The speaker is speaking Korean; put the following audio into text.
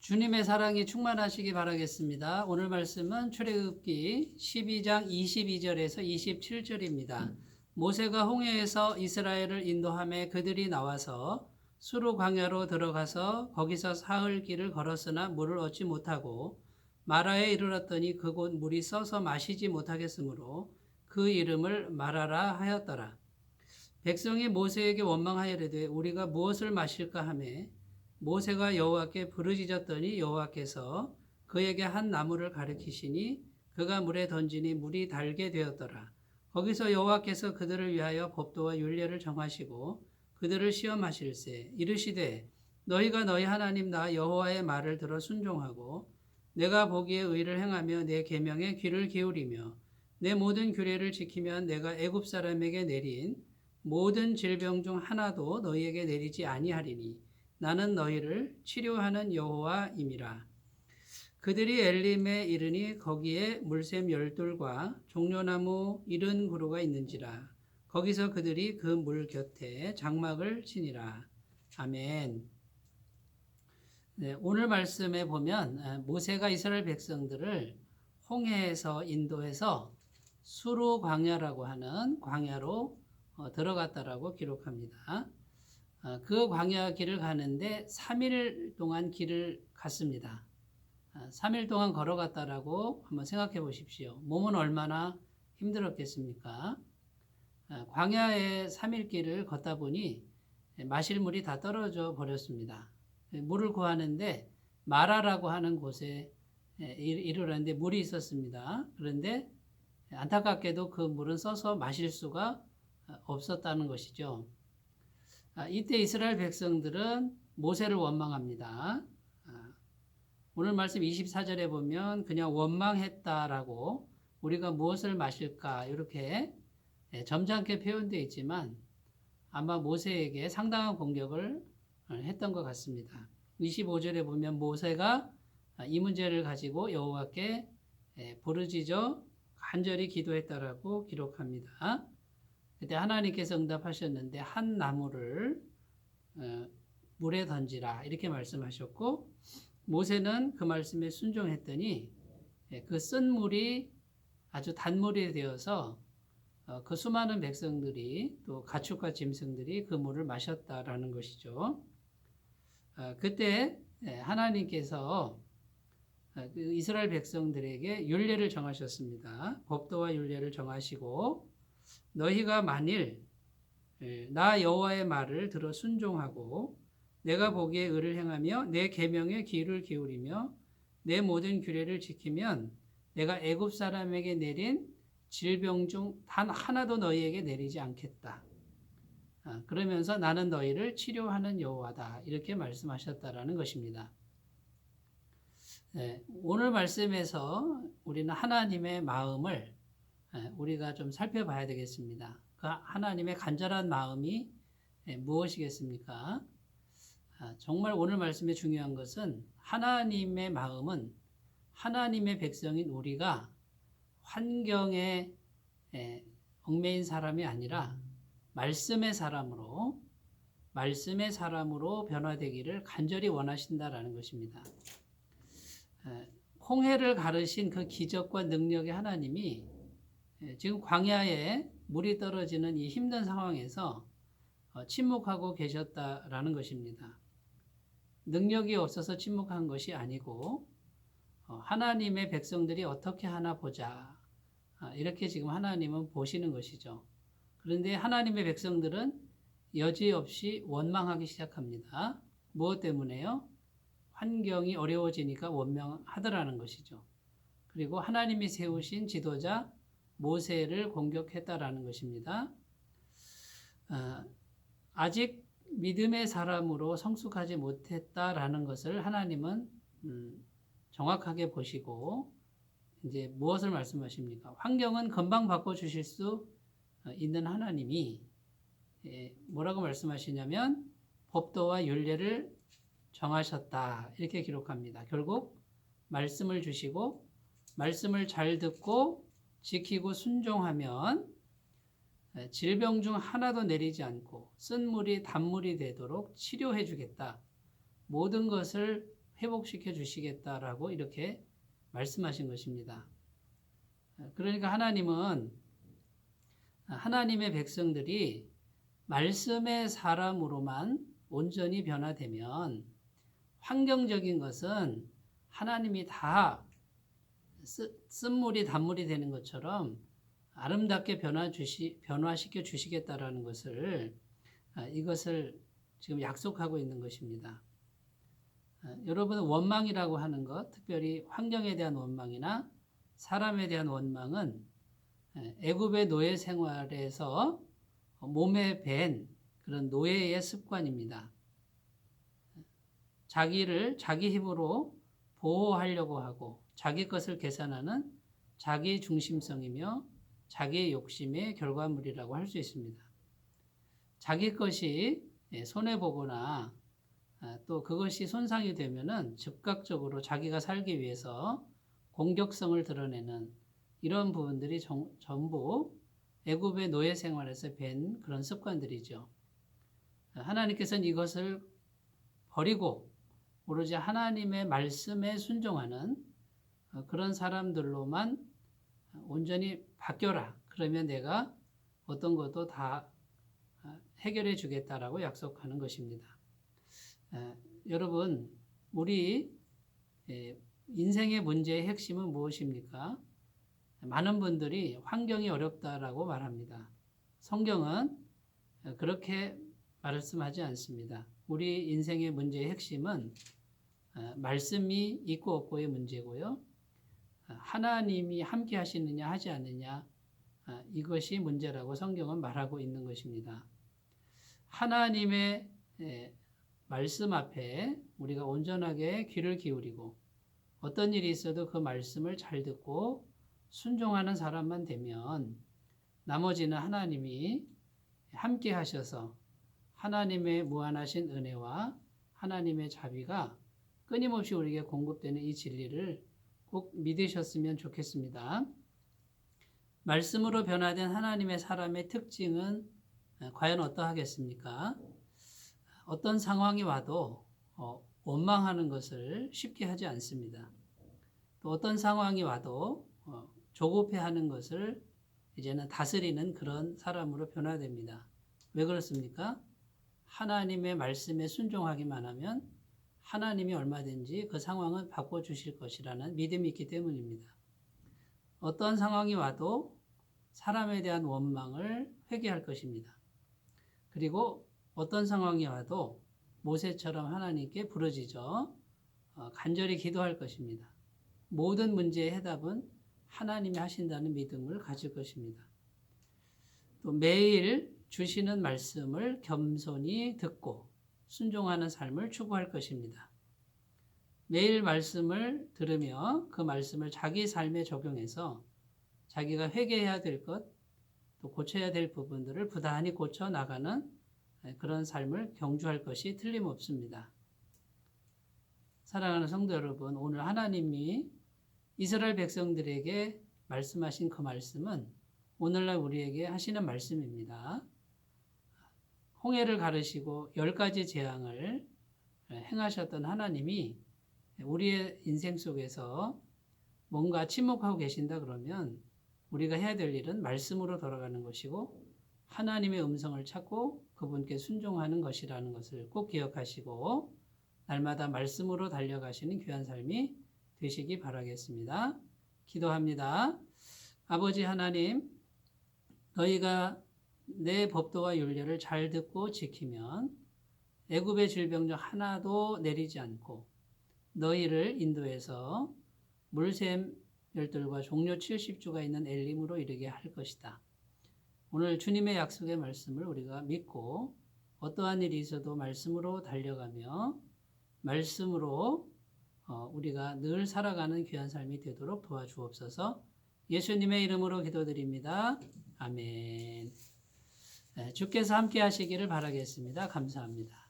주님의 사랑이 충만하시기 바라겠습니다. 오늘 말씀은 출애굽기 12장 22절에서 27절입니다. 모세가 홍해에서 이스라엘을 인도하며 그들이 나와서 수르 광야로 들어가서 거기서 사흘 길을 걸었으나 물을 얻지 못하고 마라에 이르렀더니 그곳 물이 써서 마시지 못하겠으므로 그 이름을 마라라 하였더라. 백성이 모세에게 원망하여르되 우리가 무엇을 마실까 하며 모세가 여호와께 부르짖었더니 여호와께서 그에게 한 나무를 가리키시니 그가 물에 던지니 물이 달게 되었더라. 거기서 여호와께서 그들을 위하여 법도와 율례를 정하시고 그들을 시험하실세 이르시되 너희가 너희 하나님 나 여호와의 말을 들어 순종하고 내가 보기에 의를 행하며 내 계명에 귀를 기울이며 내 모든 규례를 지키면 내가 애굽 사람에게 내린 모든 질병 중 하나도 너희에게 내리지 아니하리니 나는 너희를 치료하는 여호와임이라. 그들이 엘림에 이르니 거기에 물샘 12돌과 종려나무 70그루가 있는지라. 거기서 그들이 그 물 곁에 장막을 치니라. 아멘. 네, 오늘 말씀에 보면 모세가 이스라엘 백성들을 홍해에서 인도해서 수르 광야라고 하는 광야로 들어갔다라고 기록합니다. 그 광야 길을 가는데 3일 동안 길을 갔습니다. 3일 동안 걸어갔다라고 한번 생각해 보십시오. 몸은 얼마나 힘들었겠습니까? 광야의 3일 길을 걷다 보니 마실 물이 다 떨어져 버렸습니다. 물을 구하는데 마라라고 하는 곳에 이르렀는데 물이 있었습니다. 그런데 안타깝게도 그 물은 써서 마실 수가 없었다는 것이죠. 이때 이스라엘 백성들은 모세를 원망합니다. 오늘 말씀 24절에 보면 그냥 원망했다라고 우리가 무엇을 마실까 이렇게 점잖게 표현되어 있지만 아마 모세에게 상당한 공격을 했던 것 같습니다. 25절에 보면 모세가 이 문제를 가지고 여호와께 부르짖어 간절히 기도했다라고 기록합니다. 그때 하나님께서 응답하셨는데 한 나무를 물에 던지라 이렇게 말씀하셨고 모세는 그 말씀에 순종했더니 그 쓴 물이 아주 단물이 되어서 그 수많은 백성들이 또 가축과 짐승들이 그 물을 마셨다라는 것이죠. 그때 하나님께서 그 이스라엘 백성들에게 율례를 정하셨습니다. 법도와 율례를 정하시고 너희가 만일 나 여호와의 말을 들어 순종하고 내가 보기에 의를 행하며 내 계명에 귀를 기울이며 내 모든 규례를 지키면 내가 애굽 사람에게 내린 질병 중 단 하나도 너희에게 내리지 않겠다. 그러면서 나는 너희를 치료하는 여호와다 이렇게 말씀하셨다라는 것입니다. 오늘 말씀에서 우리는 하나님의 마음을 우리가 좀 살펴봐야 되겠습니다. 그 하나님의 간절한 마음이 무엇이겠습니까? 정말 오늘 말씀에 중요한 것은 하나님의 마음은 하나님의 백성인 우리가 환경에 얽매인 사람이 아니라 말씀의 사람으로 변화되기를 간절히 원하신다라는 것입니다. 홍해를 가르신 그 기적과 능력의 하나님이 지금 광야에 물이 떨어지는 이 힘든 상황에서 침묵하고 계셨다라는 것입니다. 능력이 없어서 침묵한 것이 아니고 하나님의 백성들이 어떻게 하나 보자 이렇게 지금 하나님은 보시는 것이죠. 그런데 하나님의 백성들은 여지없이 원망하기 시작합니다. 무엇 때문에요? 환경이 어려워지니까 원망하더라는 것이죠. 그리고 하나님이 세우신 지도자 모세를 공격했다라는 것입니다. 아직 믿음의 사람으로 성숙하지 못했다라는 것을 하나님은 정확하게 보시고 이제 무엇을 말씀하십니까? 환경은 금방 바꿔주실 수 있는 하나님이 뭐라고 말씀하시냐면 법도와 율례를 정하셨다 이렇게 기록합니다. 결국 말씀을 주시고 말씀을 잘 듣고 지키고 순종하면 질병 중 하나도 내리지 않고 쓴 물이 단물이 되도록 치료해 주겠다. 모든 것을 회복시켜 주시겠다라고 이렇게 말씀하신 것입니다. 그러니까 하나님은 하나님의 백성들이 말씀의 사람으로만 온전히 변화되면 환경적인 것은 하나님이 다 쓴물이 단물이 되는 것처럼 아름답게 변화시켜 주시겠다라는 것을 이것을 지금 약속하고 있는 것입니다. 여러분 원망이라고 하는 것, 특별히 환경에 대한 원망이나 사람에 대한 원망은 애굽의 노예 생활에서 몸에 밴 그런 노예의 습관입니다. 자기를 자기 힘으로 보호하려고 하고 자기 것을 계산하는 자기 중심성이며 자기의 욕심의 결과물이라고 할 수 있습니다. 자기 것이 손해보거나 또 그것이 손상이 되면은 즉각적으로 자기가 살기 위해서 공격성을 드러내는 이런 부분들이 전부 애굽의 노예 생활에서 뵌 그런 습관들이죠. 하나님께서는 이것을 버리고 오로지 하나님의 말씀에 순종하는 그런 사람들로만 온전히 바뀌어라. 그러면 내가 어떤 것도 다 해결해 주겠다라고 약속하는 것입니다. 여러분, 우리 인생의 문제의 핵심은 무엇입니까? 많은 분들이 환경이 어렵다라고 말합니다. 성경은 그렇게 말씀하지 않습니다. 우리 인생의 문제의 핵심은 말씀이 있고 없고의 문제고요. 하나님이 함께 하시느냐 하지 않느냐 이것이 문제라고 성경은 말하고 있는 것입니다. 하나님의 말씀 앞에 우리가 온전하게 귀를 기울이고 어떤 일이 있어도 그 말씀을 잘 듣고 순종하는 사람만 되면 나머지는 하나님이 함께 하셔서 하나님의 무한하신 은혜와 하나님의 자비가 끊임없이 우리에게 공급되는 이 진리를 꼭 믿으셨으면 좋겠습니다. 말씀으로 변화된 하나님의 사람의 특징은 과연 어떠하겠습니까? 어떤 상황이 와도 원망하는 것을 쉽게 하지 않습니다. 또 어떤 상황이 와도 조급해하는 것을 이제는 다스리는 그런 사람으로 변화됩니다. 왜 그렇습니까? 하나님의 말씀에 순종하기만 하면 하나님이 얼마든지 그 상황을 바꿔주실 것이라는 믿음이 있기 때문입니다. 어떤 상황이 와도 사람에 대한 원망을 회개할 것입니다. 그리고 어떤 상황이 와도 모세처럼 하나님께 부르짖어 간절히 기도할 것입니다. 모든 문제의 해답은 하나님이 하신다는 믿음을 가질 것입니다. 또 매일 주시는 말씀을 겸손히 듣고 순종하는 삶을 추구할 것입니다. 매일 말씀을 들으며 그 말씀을 자기 삶에 적용해서 자기가 회개해야 될 것, 또 고쳐야 될 부분들을 부단히 고쳐 나가는 그런 삶을 경주할 것이 틀림없습니다. 사랑하는 성도 여러분, 오늘 하나님이 이스라엘 백성들에게 말씀하신 그 말씀은 오늘날 우리에게 하시는 말씀입니다. 홍해를 가르시고 10가지 재앙을 행하셨던 하나님이 우리의 인생 속에서 뭔가 침묵하고 계신다 그러면 우리가 해야 될 일은 말씀으로 돌아가는 것이고 하나님의 음성을 찾고 그분께 순종하는 것이라는 것을 꼭 기억하시고 날마다 말씀으로 달려가시는 귀한 삶이 되시기 바라겠습니다. 기도합니다. 아버지 하나님, 너희가 내 법도와 율례를 잘 듣고 지키면 애굽의 질병 중 하나도 내리지 않고 너희를 인도해서 물샘 열들과 종려 70주가 있는 엘림으로 이르게 할 것이다. 오늘 주님의 약속의 말씀을 우리가 믿고 어떠한 일이 있어도 말씀으로 달려가며 말씀으로 우리가 늘 살아가는 귀한 삶이 되도록 도와주옵소서. 예수님의 이름으로 기도드립니다. 아멘. 주께서 함께 하시기를 바라겠습니다. 감사합니다.